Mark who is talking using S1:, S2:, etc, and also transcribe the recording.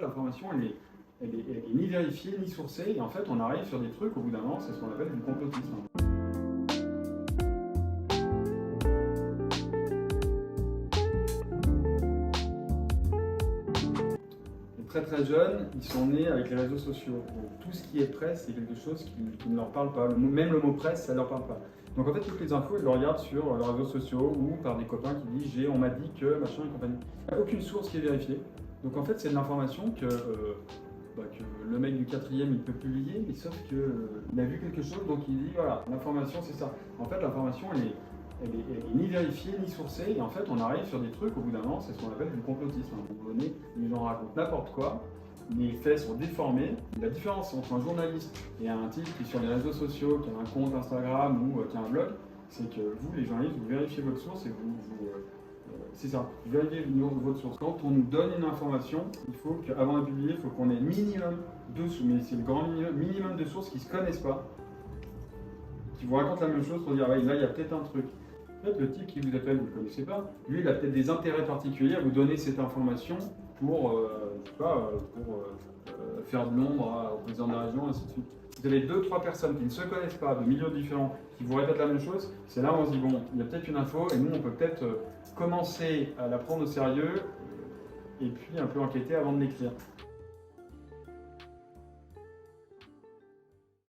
S1: l'information, elle est ni vérifiée, ni sourcée, et en fait, on arrive sur des trucs, au bout d'un moment, c'est ce qu'on appelle du complotisme. Très très jeunes, ils sont nés avec les réseaux sociaux. Donc, tout ce qui est presse, c'est quelque chose qui ne leur parle pas. Même le mot presse, ça ne leur parle pas. Donc en fait, toutes les infos, ils le regardent sur les réseaux sociaux ou par des copains qui disent on m'a dit que machin et compagnie. Il n'y a aucune source qui est vérifiée. Donc en fait, c'est de l'information que le mec du 4e il peut publier, mais sauf qu'il a vu quelque chose, donc il dit voilà, l'information c'est ça. En fait, l'information elle est ni vérifiée ni sourcée, et en fait on arrive sur des trucs, au bout d'un moment, c'est ce qu'on appelle du complotisme. À un moment donné, les gens racontent n'importe quoi, les faits sont déformés. La différence entre un journaliste et un type qui est sur les réseaux sociaux, qui a un compte Instagram ou qui a un blog, c'est que vous, les journalistes, vous vérifiez votre source et c'est ça, vous vérifiez votre source. Quand on nous donne une information, il faut qu'avant de publier, il faut qu'on ait minimum deux sources, mais c'est le grand minimum de sources qui ne se connaissent pas, qui vous racontent la même chose pour dire ouais, là il y a peut-être un truc. En fait, le type qui vous appelle, vous ne le connaissez pas, lui il a peut-être des intérêts particuliers à vous donner cette information pour, je sais pas, faire de l'ombre au président de la région, et ainsi de suite. Vous avez 2-3 personnes qui ne se connaissent pas, de milieux différents, qui vous répètent la même chose, c'est là où on se dit bon, il y a peut-être une info et nous on peut peut-être commencer à la prendre au sérieux et puis un peu enquêter avant de l'écrire.